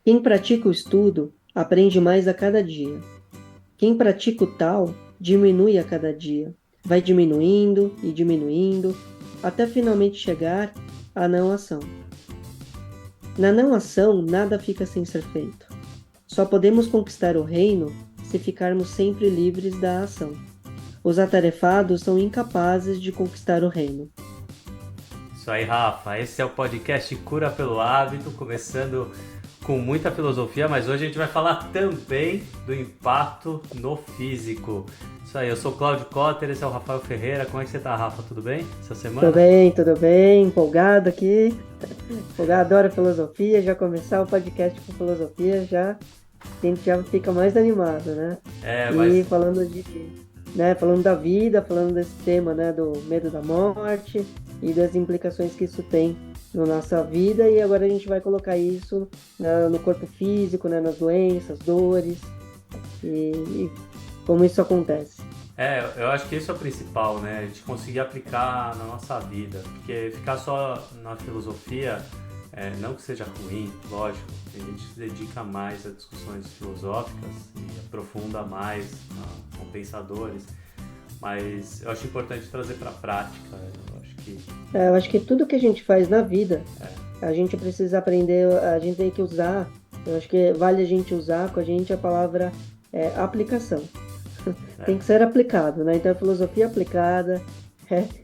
Quem pratica o estudo aprende mais a cada dia. Quem pratica o tal diminui a cada dia. Vai diminuindo e diminuindo, até finalmente chegar à não ação. Na não ação, nada fica sem ser feito. Só podemos conquistar o reino se ficarmos sempre livres da ação. Os atarefados são incapazes de conquistar o reino. Isso aí, Rafa. Esse é o podcast Cura pelo Hábito, começando com muita filosofia, mas hoje a gente vai falar também do impacto no físico. Isso aí, eu sou o Cláudio Cotter, esse é o Rafael Ferreira. Como é que você tá, Rafa? Tudo bem essa semana? Tudo bem, empolgado aqui. Empolgado, adoro filosofia. Já começar o podcast com filosofia, a gente já fica mais animado, né? É, E mas falando da vida, falando desse tema, né, do medo da morte e das implicações que isso tem na nossa vida. E agora a gente vai colocar isso, né, no corpo físico, né, nas doenças, dores e como isso acontece. eu acho que esse é o principal, né? A gente conseguir aplicar na nossa vida. Porque ficar só na filosofia, não que seja ruim, lógico, a gente se dedica mais a discussões filosóficas e aprofunda mais com pensadores, mas eu acho importante trazer para a prática. Eu acho que Eu acho que tudo que a gente faz na vida, é, a gente precisa aprender, a gente tem que usar. Eu acho que vale a gente usar com a gente a palavra aplicação. Tem que é. ser aplicado, né? Então, a filosofia aplicada,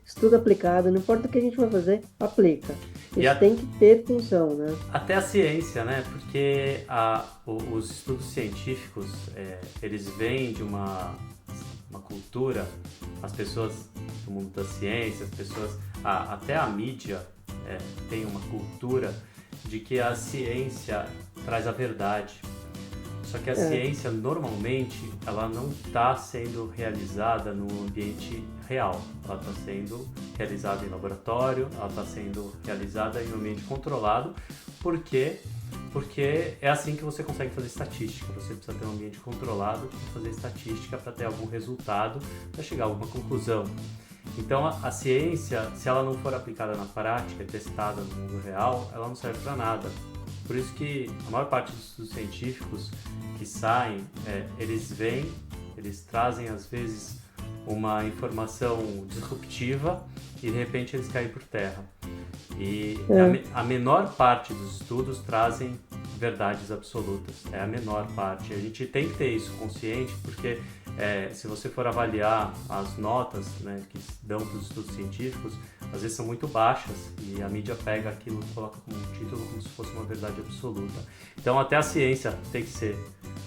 estudo aplicado, não importa o que a gente vai fazer, aplica. E Isso tem que ter função, né? até a ciência, né? Porque os estudos científicos, eles vêm de uma cultura, as pessoas do mundo da ciência, as pessoas, até a mídia tem uma cultura de que a ciência traz a verdade. Só que a É, ciência normalmente ela não está sendo realizada no ambiente real. Ela está sendo realizada em laboratório, ela está sendo realizada em um ambiente controlado, porque porque é assim que você consegue fazer estatística. Você precisa ter um ambiente controlado para fazer estatística para ter algum resultado, para chegar a alguma conclusão. Então a ciência, se ela não for aplicada na prática e testada no mundo real, ela não serve para nada. Por isso que a maior parte dos estudos científicos que saem, eles vêm, eles trazem às vezes uma informação disruptiva e de repente eles caem por terra. E é, a menor parte dos estudos trazem verdades absolutas, é a menor parte. A gente tem que ter isso consciente, porque se você for avaliar as notas, né, que dão para os estudos científicos, às vezes são muito baixas e a mídia pega aquilo e coloca como um título como se fosse uma verdade absoluta. Então até a ciência tem que ser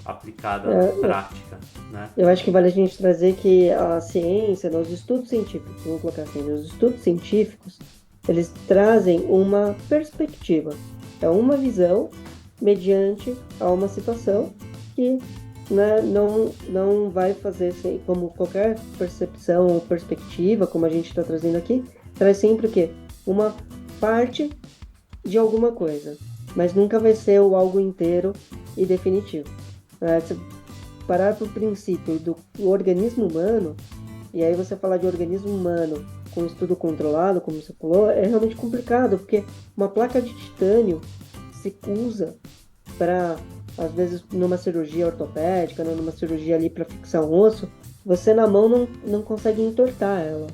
aplicada na é, prática, né? eu acho que vale a gente trazer que a ciência, né, os estudos científicos, vamos colocar assim, né, os estudos científicos, eles trazem uma perspectiva, é uma visão mediante a uma situação que, né, não vai fazer como qualquer percepção ou perspectiva, como a gente está trazendo aqui, traz sempre o quê? Uma parte de alguma coisa, mas nunca vai ser o algo inteiro e definitivo. Se parar para o princípio do organismo humano, e aí você falar de organismo humano com estudo controlado, como você falou, é realmente complicado, porque uma placa de titânio se usa para, às vezes, numa cirurgia ortopédica, né, numa cirurgia ali para fixar um osso, você na mão não consegue entortar ela.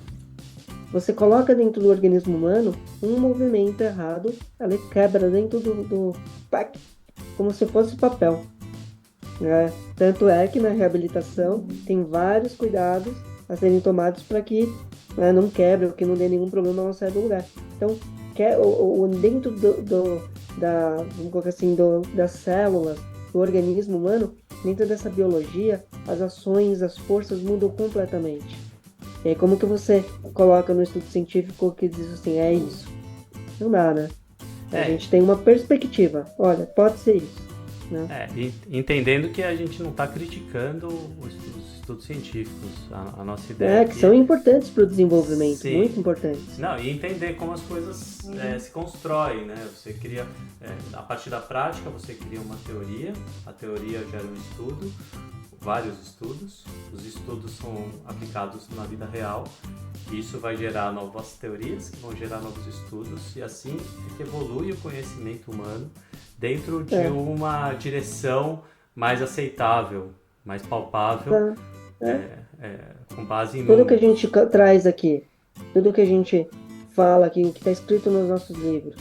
Você coloca dentro do organismo humano um movimento errado, ela quebra dentro pac, como se fosse papel. Né? Tanto é que na reabilitação tem vários cuidados a serem tomados para que, né, não quebre, que não dê nenhum problema ao sair do lugar. Então, dentro vamos colocar assim, das células do organismo humano, dentro dessa biologia, as ações, as forças mudam completamente. E aí, como que você coloca no estudo científico que diz assim, é isso? Não dá, né? A É, gente tem uma perspectiva. Olha, pode ser isso, né? entendendo que a gente não está criticando os estudos científicos. A nossa ideia É, que são aqui, importantes para o desenvolvimento, sim, muito importantes. não, e entender como as coisas se constroem, né? Você cria, a partir da prática, você cria uma teoria, a teoria gera um estudo, vários estudos, os estudos são aplicados na vida real, e isso vai gerar novas teorias, que vão gerar novos estudos, e assim é que evolui o conhecimento humano dentro de uma direção mais aceitável, mais palpável, com base em Tudo que a números. gente traz aqui, tudo que a gente fala aqui, o que está escrito nos nossos livros,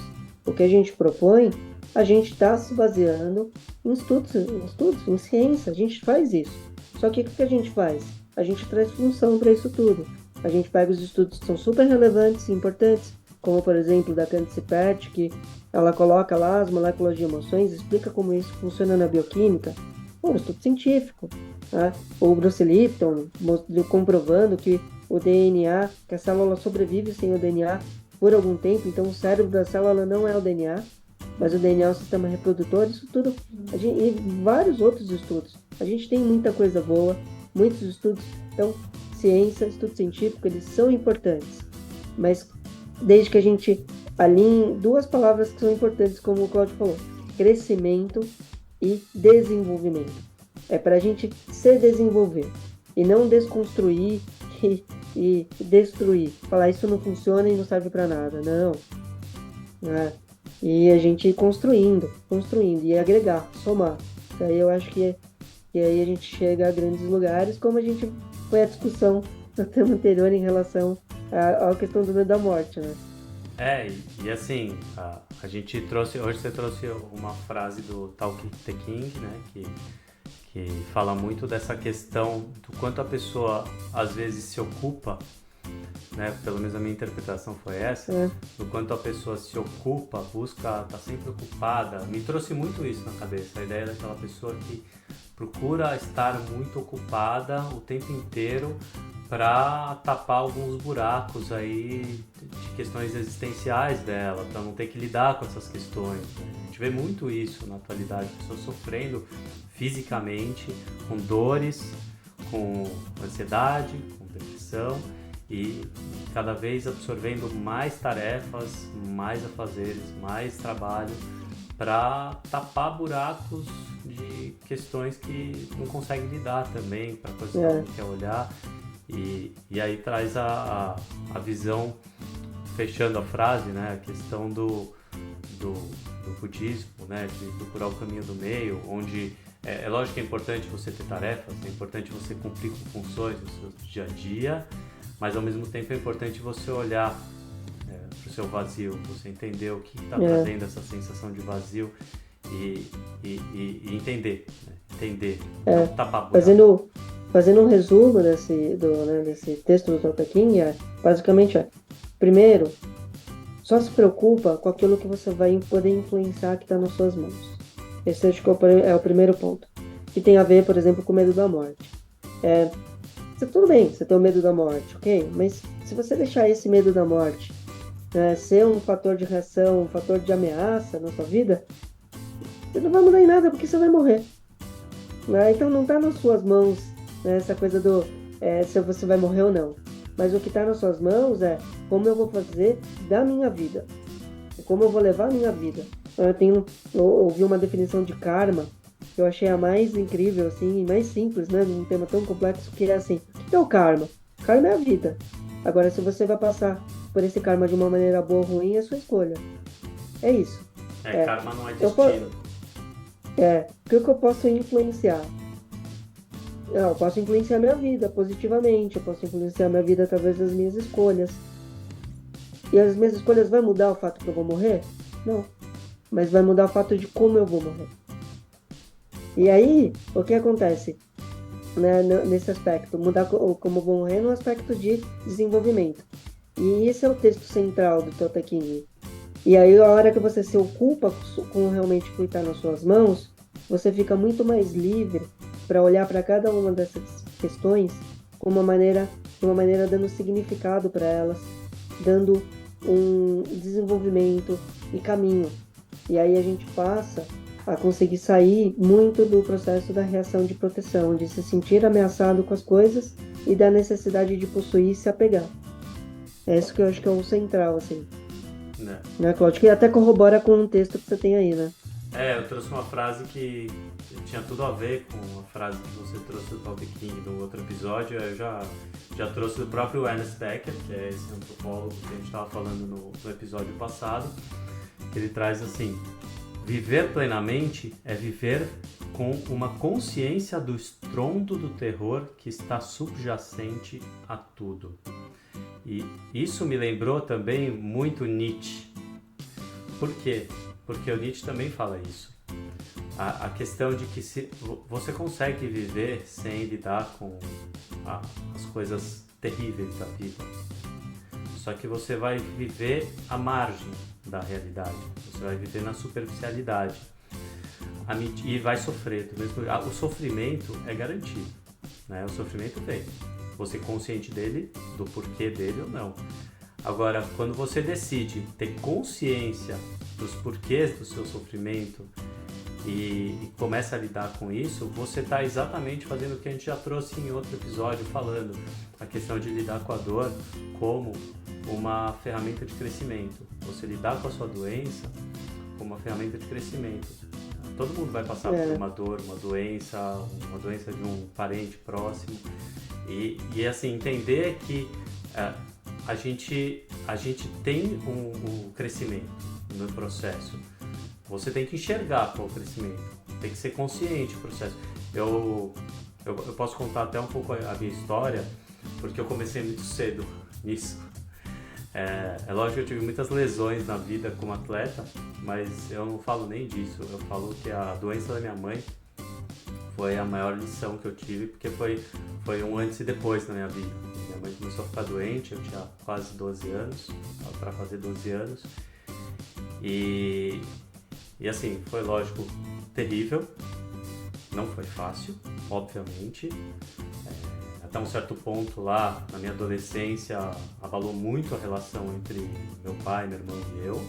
o que a gente propõe, a gente está se baseando em ciência, a gente faz isso. Só que o que a gente faz? A gente traz função para isso tudo. A gente pega os estudos que são super relevantes e importantes, como por exemplo da Candice Pert, que ela coloca lá as moléculas de emoções, explica como isso funciona na bioquímica. Um estudo científico. Tá? O Bruce Lipton comprovando que o DNA, que a célula sobrevive sem o DNA por algum tempo, então o cérebro da célula não é o DNA, mas o DNA é o sistema reprodutor, isso tudo, e vários outros estudos. A gente tem muita coisa boa, muitos estudos, então ciência, estudo científico, eles são importantes, mas desde que a gente alinhe duas palavras que são importantes, como o Claudio falou, crescimento e desenvolvimento. É para a gente se desenvolver e não desconstruir e destruir. Falar isso não funciona e não serve para nada. Não. E a gente ir construindo e agregar, somar. Daí eu acho que aí a gente chega a grandes lugares, como a gente foi a discussão no tema anterior em relação à questão do medo da morte, né? E assim, a gente trouxe, hoje você trouxe uma frase do Tao Te Ching, né, que fala muito dessa questão do quanto a pessoa às vezes se ocupa, né, pelo menos a minha interpretação foi essa, do quanto a pessoa se ocupa, tá sempre ocupada. Me trouxe muito isso na cabeça, a ideia daquela pessoa que procura estar muito ocupada o tempo inteiro para tapar alguns buracos aí de questões existenciais dela, para não ter que lidar com essas questões. A gente vê muito isso na atualidade, pessoas sofrendo fisicamente, com dores, com ansiedade, com depressão e cada vez absorvendo mais tarefas, mais afazeres, mais trabalho para tapar buracos de questões que não consegue lidar também, para coisas que ela não quer olhar. E aí traz a visão, fechando a frase, né, a questão do budismo, né, de procurar o caminho do meio, onde é lógico que é importante você ter tarefas, é importante você cumprir com funções no seu dia a dia, mas ao mesmo tempo é importante você olhar para o seu vazio, você entender o que está trazendo essa sensação de vazio e entender, né? Entender, não tapar buraco. Fazendo um resumo desse texto do Tao Te Ching, basicamente primeiro, só se preocupa com aquilo que você vai poder influenciar que está nas suas mãos. Esse acho que é o primeiro ponto. Que tem a ver, por exemplo, com o medo da morte. Tudo bem, você tem o medo da morte, ok? Mas se você deixar esse medo da morte ser um fator de reação, um fator de ameaça na sua vida, você não vai mudar em nada porque você vai morrer. Então não está nas suas mãos essa coisa se você vai morrer ou não. Mas o que está nas suas mãos é como eu vou fazer da minha vida. Como eu vou levar a minha vida. Eu ouvi uma definição de karma que eu achei a mais incrível, assim, e mais simples, né? Num tema tão complexo, que é assim, o que é o karma? Karma é a vida. Agora, se você vai passar por esse karma de uma maneira boa ou ruim, é sua escolha. É isso. Karma não é destino. O que eu posso influenciar? Eu posso influenciar minha vida positivamente, eu posso influenciar minha vida através das minhas escolhas. E as minhas escolhas vão mudar o fato que eu vou morrer? Não. Mas vai mudar o fato de como eu vou morrer. E aí, o que acontece nesse aspecto? Mudar como eu vou morrer no aspecto de desenvolvimento. E esse é o texto central do Tao Te Ching. E aí, a hora que você se ocupa com realmente o que está nas suas mãos, você fica muito mais livre para olhar para cada uma dessas questões de uma maneira dando significado para elas, dando um desenvolvimento e caminho. E aí a gente passa a conseguir sair muito do processo da reação de proteção, de se sentir ameaçado com as coisas e da necessidade de possuir e se apegar. É isso que eu acho que é o central, assim. Né, Claudio? Que até corrobora com um texto que você tem aí, né? Eu trouxe uma frase que tinha tudo a ver com a frase que você trouxe do Tao Te Ching no outro episódio. Eu já trouxe do próprio Ernest Becker, que é esse antropólogo que a gente estava falando no episódio passado. Ele traz assim, viver plenamente é viver com uma consciência do estrondo do terror que está subjacente a tudo. E isso me lembrou também muito Nietzsche. Por quê? Porque o Nietzsche também fala isso. A questão de que se você consegue viver sem lidar com as coisas terríveis da vida. Só que você vai viver à margem da realidade. Você vai viver na superficialidade. E vai sofrer. O sofrimento é garantido, né? O sofrimento vem. Você é consciente dele, do porquê dele ou não. Agora, quando você decide ter consciência dos porquês do seu sofrimento e começa a lidar com isso, você está exatamente fazendo o que a gente já trouxe em outro episódio, falando a questão de lidar com a dor como uma ferramenta de crescimento. Você lidar com a sua doença como uma ferramenta de crescimento. Todo mundo vai passar por uma dor, uma doença de um parente próximo. E assim, entender que a gente tem um crescimento no processo. Você tem que enxergar o crescimento, tem que ser consciente do processo. Eu posso contar até um pouco a minha história, porque eu comecei muito cedo nisso. É lógico que eu tive muitas lesões na vida como atleta, mas eu não falo nem disso. Eu falo que a doença da minha mãe foi a maior lição que eu tive, porque foi um antes e depois na minha vida. Minha mãe começou a ficar doente, eu tinha quase 12 anos, para fazer 12 anos. E assim, foi lógico, terrível, não foi fácil, obviamente. Até um certo ponto lá, na minha adolescência, abalou muito a relação entre meu pai, meu irmão e eu.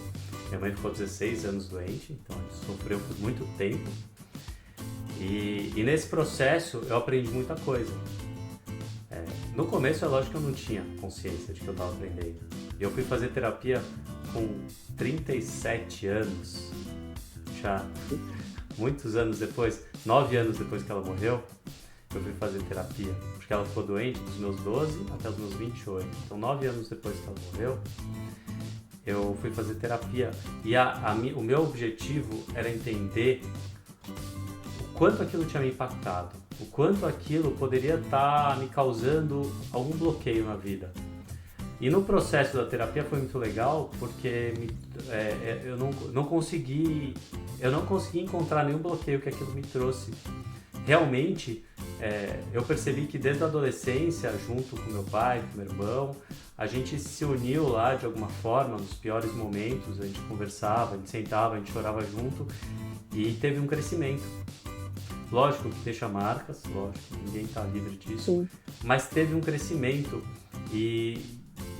Minha mãe ficou 16 anos doente, então a gente sofreu por muito tempo. E nesse processo eu aprendi muita coisa. No começo é lógico que eu não tinha consciência de que eu estava aprendendo. Eu fui fazer terapia com 37 anos, já muitos anos depois, 9 anos depois que ela morreu, eu fui fazer terapia, porque ela ficou doente dos meus 12 até os meus 28. Então 9 anos depois que ela morreu, eu fui fazer terapia. E o meu objetivo era entender o quanto aquilo tinha me impactado, o quanto aquilo poderia estar me causando algum bloqueio na vida. E no processo da terapia foi muito legal, porque eu não consegui encontrar nenhum bloqueio que aquilo me trouxe. Realmente, eu percebi que desde a adolescência, junto com meu pai, com meu irmão, a gente se uniu lá de alguma forma, nos piores momentos, a gente conversava, a gente sentava, a gente chorava junto e teve um crescimento. Lógico que deixa marcas, lógico, ninguém está livre disso, sim, mas teve um crescimento e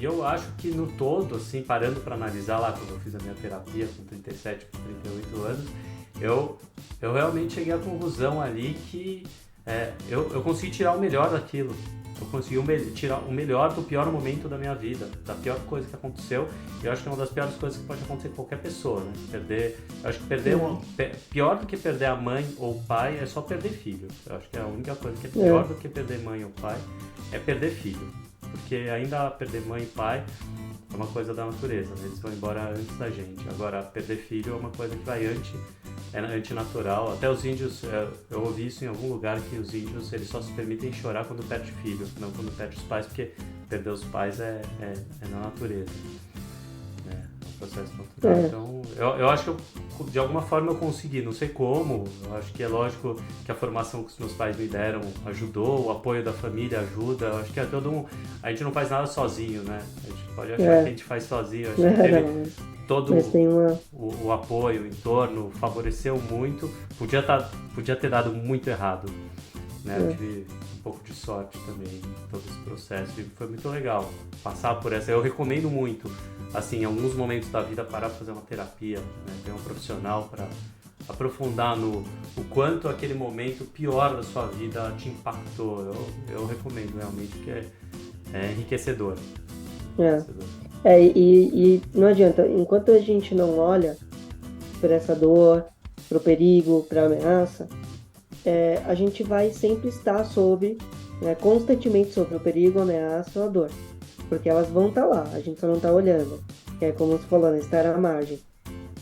eu acho que no todo, assim, parando para analisar lá quando eu fiz a minha terapia com 37 para 38 anos, eu realmente cheguei à conclusão ali que eu consegui tirar o melhor daquilo. Eu consegui tirar o melhor do pior momento da minha vida, da pior coisa que aconteceu. Eu acho que é uma das piores coisas que pode acontecer com qualquer pessoa, né? Eu acho que pior do que perder a mãe ou o pai é só perder filho. Eu acho que a única coisa que é pior do que perder mãe ou pai é perder filho. Porque ainda perder mãe e pai é uma coisa da natureza, né? Eles vão embora antes da gente. Agora, perder filho é uma coisa que vai antinatural. Até os índios, eu ouvi isso em algum lugar, que os índios eles só se permitem chorar quando perde filho, não quando perde os pais, porque perder os pais é na natureza. É um processo natural. Então, eu acho que de alguma forma eu consegui, não sei como, eu acho que é lógico que a formação que os meus pais me deram ajudou, o apoio da família ajuda, eu acho que é a gente não faz nada sozinho, né? A gente pode achar que a gente faz sozinho, acho que teve todo o apoio, o entorno, favoreceu muito, podia ter dado muito errado, né? Eu tive um pouco de sorte também em todo esse processo e foi muito legal passar por essa. Eu recomendo muito, assim, em alguns momentos da vida parar para fazer uma terapia, né? Ter um profissional para aprofundar no o quanto aquele momento pior da sua vida te impactou. Eu recomendo realmente, que é enriquecedor. E não adianta, enquanto a gente não olha para essa dor, para o perigo, para a ameaça, a gente vai sempre estar constantemente sobre o perigo, a ameaça ou a dor, porque elas vão estar lá, a gente só não está olhando, que é como você falou, né, estar à margem.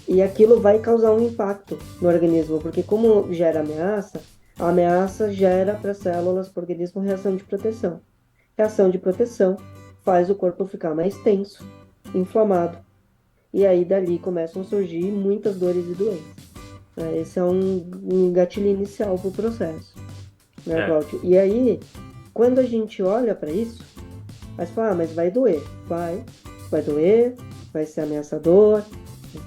E aquilo vai causar um impacto no organismo, porque como gera ameaça, a ameaça gera para as células, para o organismo, reação de proteção. Reação de proteção faz o corpo ficar mais tenso, inflamado. E aí dali começam a surgir muitas dores e doenças. Né? Esse é um gatilho inicial para o processo, né, É, Cláudio? E aí, quando a gente olha para isso, aí você fala, mas vai doer. Vai doer, vai ser ameaçador,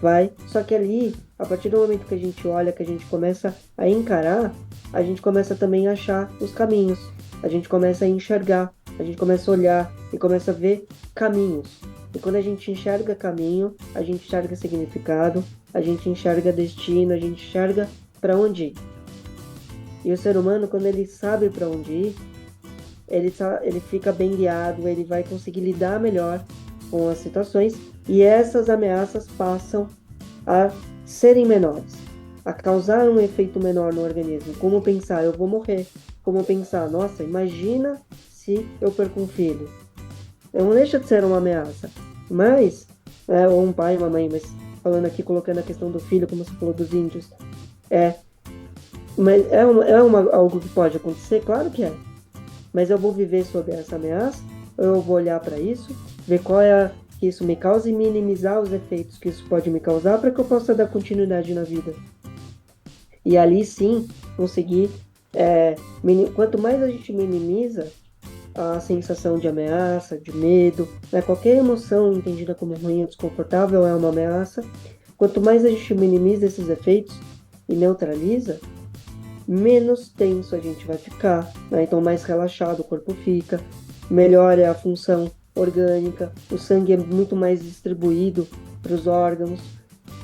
vai. Só que ali, a partir do momento que a gente olha, que a gente começa a encarar, a gente começa também a achar os caminhos. A gente começa a enxergar, a gente começa a olhar e começa a ver caminhos. E quando a gente enxerga caminho, a gente enxerga significado, a gente enxerga destino, a gente enxerga para onde ir. E o ser humano, quando ele sabe para onde ir, ele fica bem guiado, ele vai conseguir lidar melhor com as situações e essas ameaças passam a serem menores, a causar um efeito menor no organismo. Como pensar, eu vou morrer. Como pensar, nossa, imagina se eu perco um filho. Não deixa de ser uma ameaça, mas, ou um pai, uma mãe, mas falando aqui, colocando a questão do filho, como você falou dos índios, é, mas algo que pode acontecer? Claro que é. Mas eu vou viver sob essa ameaça, ou eu vou olhar para isso, ver qual é que isso me causa e minimizar os efeitos que isso pode me causar para que eu possa dar continuidade na vida. E ali sim, conseguir, quanto mais a gente minimiza a sensação de ameaça, de medo, né? Qualquer emoção entendida como ruim ou desconfortável é uma ameaça, quanto mais a gente minimiza esses efeitos e neutraliza, menos tenso a gente vai ficar, né? Então mais relaxado o corpo fica, melhor é a função orgânica, o sangue é muito mais distribuído para os órgãos,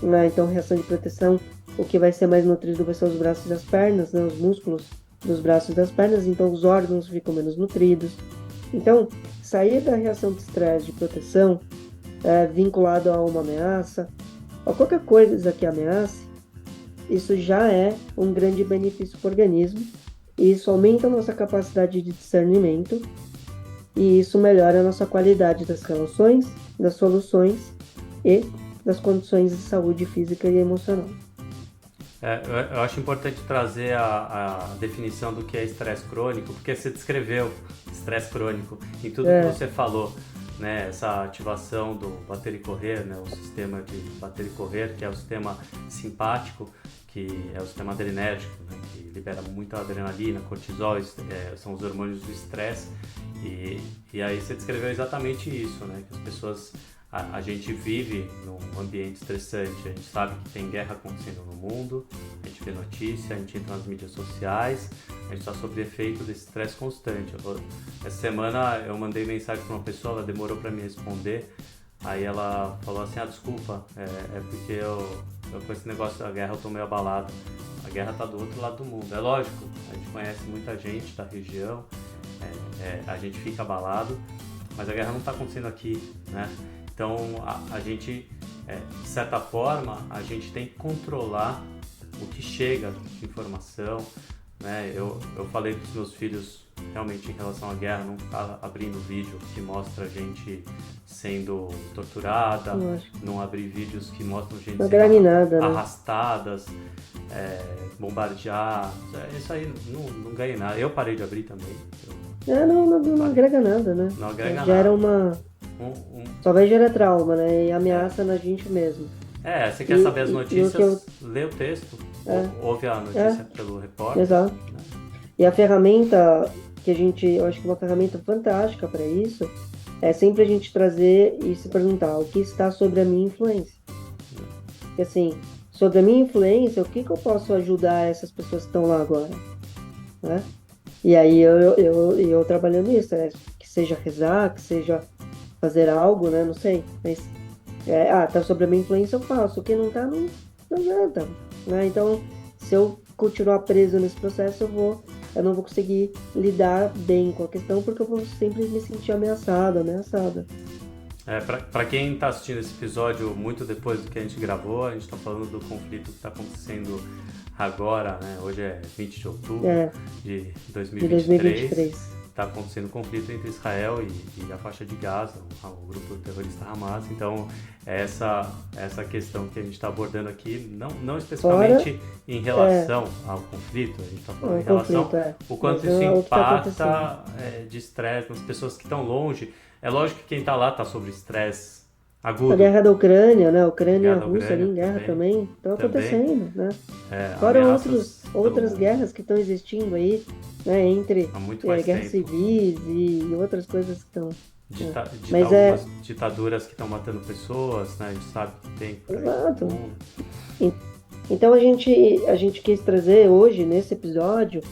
né? Então reação de proteção, o que vai ser mais nutrido vai ser os braços e as pernas, né? Os músculos dos braços e das pernas, então os órgãos ficam menos nutridos. Então, sair da reação de estresse, de proteção, vinculado a uma ameaça, a qualquer coisa que ameace, isso já é um grande benefício para o organismo, e isso aumenta a nossa capacidade de discernimento, e isso melhora a nossa qualidade das relações, das soluções e das condições de saúde física e emocional. eu acho importante trazer a definição do que é estresse crônico, porque você descreveu estresse crônico em tudo que você falou, né? Essa ativação do bater e correr, né? O sistema de bater e correr, que é o sistema simpático, que é o sistema adrenérgico, né? Que libera muita adrenalina, cortisol, são os hormônios do estresse. E aí você descreveu exatamente isso, né? Que as pessoas... A gente vive num ambiente estressante, a gente sabe que tem guerra acontecendo no mundo, a gente vê notícia, a gente entra nas mídias sociais, a gente está sob efeito desse estresse constante. Essa semana eu mandei mensagem para uma pessoa, ela demorou para me responder, aí ela falou assim, desculpa, é porque eu com esse negócio da guerra eu tô meio abalado. A guerra está do outro lado do mundo, é lógico, a gente conhece muita gente da região, a gente fica abalado, mas a guerra não está acontecendo aqui, né? Então, a gente, de certa forma, a gente tem que controlar o que chega de informação, né? Eu falei para os meus filhos, realmente, em relação à guerra, não ficar abrindo vídeo que mostra gente sendo torturada, não abrir vídeos que mostram gente sendo arrastadas, bombardear. Isso aí não ganha nada. Eu parei de abrir também. Não agrega nada, né? Não agrega nada. Gera uma... Só vai gerar trauma, né? E ameaça na gente mesmo. Você quer saber as notícias, lê o texto, ouve a notícia pelo repórter. Exato. Né? E a ferramenta que eu acho que uma ferramenta fantástica para isso, é sempre a gente trazer e se perguntar o que está sobre a minha influência. Porque assim, sobre a minha influência, o que eu posso ajudar essas pessoas que estão lá agora? Né? E aí eu trabalhando isso, que seja rezar, que seja fazer algo, né? Não sei, mas tá sobre a minha influência, eu faço. O que não tá, não adianta, né? Então, se eu continuar preso nesse processo, eu não vou conseguir lidar bem com a questão, porque eu vou sempre me sentir ameaçada. Para quem está assistindo esse episódio muito depois do que a gente gravou, a gente está falando do conflito que está acontecendo agora, né? Hoje é 20 de outubro de 2023. está acontecendo um conflito entre Israel e a faixa de Gaza, o grupo terrorista Hamas. Então, essa questão que a gente está abordando aqui, não especificamente em relação ao conflito, a gente está falando em relação ao quanto isso impacta de estresse nas pessoas que estão longe. É lógico que quem está lá está sobre estresse agudo. A guerra da Ucrânia, né? A Ucrânia e a Rússia ali em guerra também estão acontecendo, né? Fora outras guerras que estão existindo aí, né? Entre guerras civis e outras coisas que estão... Ditaduras que estão matando pessoas, né? A gente sabe que tem... Exato. Então a gente quis trazer hoje, nesse episódio,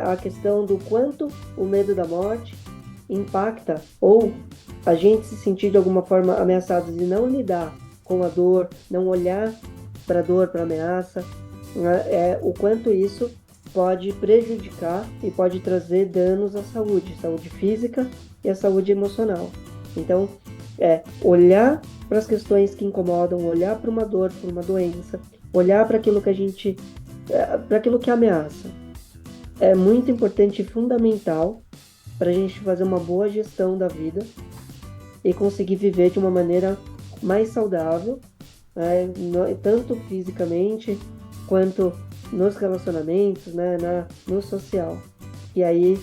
a questão do quanto o medo da morte impacta ou a gente se sentir de alguma forma ameaçados e não lidar com a dor, não olhar para a dor, para a ameaça, o quanto isso pode prejudicar e pode trazer danos à saúde física e à saúde emocional. Então, olhar para as questões que incomodam, olhar para uma dor, para uma doença, olhar para aquilo que para aquilo que ameaça. É muito importante e fundamental para a gente fazer uma boa gestão da vida e conseguir viver de uma maneira mais saudável, tanto fisicamente quanto nos relacionamentos, né, no social. E aí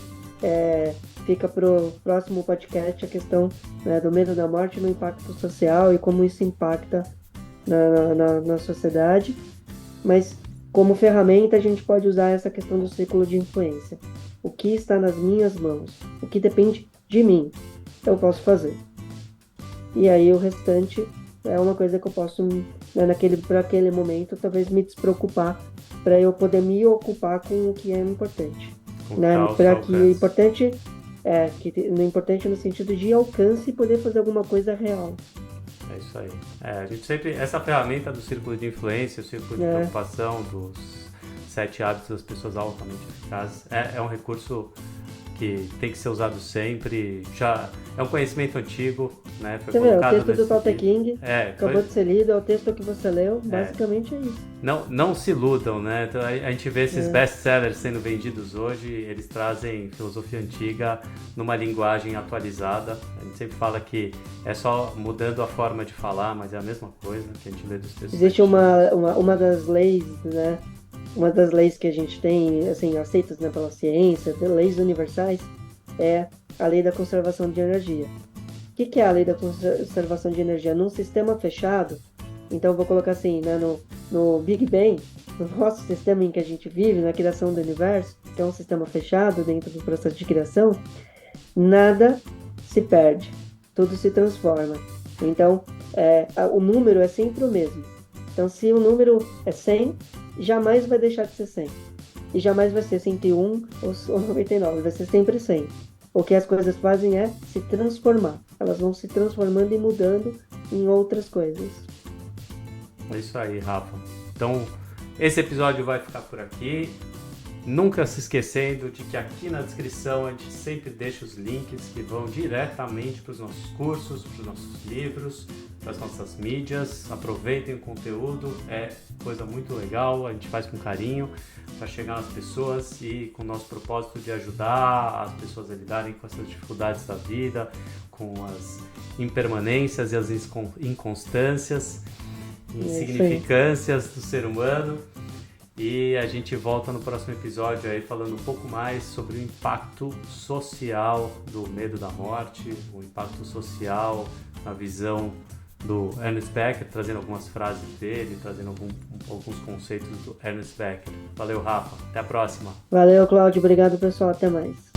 fica para o próximo podcast a questão, né, do medo da morte no impacto social e como isso impacta na sociedade. Mas como ferramenta a gente pode usar essa questão do círculo de influência. O que está nas minhas mãos, o que depende de mim, eu posso fazer. E aí o restante é uma coisa que eu posso, né, para aquele momento, talvez me despreocupar, para eu poder me ocupar com o que é importante. Né? Para que o importante importante no sentido de alcance e poder fazer alguma coisa real. É isso aí. A gente sempre, essa ferramenta do círculo de influência, o círculo de preocupação, dos 7 hábitos das pessoas altamente eficazes, é um recurso que tem que ser usado sempre. Já é um conhecimento antigo, né? Foi colocado o texto do Tao Te Ching acabou de ser lido, é o texto que você leu, basicamente é isso. Não se iludam, né? Então, a gente vê esses best-sellers sendo vendidos hoje, eles trazem filosofia antiga numa linguagem atualizada. A gente sempre fala que é só mudando a forma de falar, mas é a mesma coisa que a gente lê dos textos. Existe uma das leis, né? Uma das leis que a gente tem, assim, aceitas, né, pela ciência, leis universais, é a lei da conservação de energia. O que é a lei da conservação de energia? Num sistema fechado, então eu vou colocar assim, né, no Big Bang, no nosso sistema em que a gente vive, na criação do universo, que é um sistema fechado dentro do processo de criação, nada se perde, tudo se transforma. Então, o número é sempre o mesmo. Então, se o número é 100, jamais vai deixar de ser 100. E jamais vai ser 101 ou 99, vai ser sempre 100. O que as coisas fazem é se transformar. Elas vão se transformando e mudando em outras coisas. É isso aí, Rafa. Então, esse episódio vai ficar por aqui. Nunca se esquecendo de que aqui na descrição a gente sempre deixa os links que vão diretamente para os nossos cursos, para os nossos livros, para as nossas mídias. Aproveitem o conteúdo, é coisa muito legal, a gente faz com carinho para chegar nas pessoas e com o nosso propósito de ajudar as pessoas a lidarem com essas dificuldades da vida, com as impermanências e as inconstâncias, insignificâncias do ser humano. E a gente volta no próximo episódio aí falando um pouco mais sobre o impacto social do medo da morte, o impacto social na visão do Ernest Becker, trazendo algumas frases dele, trazendo alguns conceitos do Ernest Becker. Valeu, Rafa. Até a próxima. Valeu, Cláudio. Obrigado, pessoal. Até mais.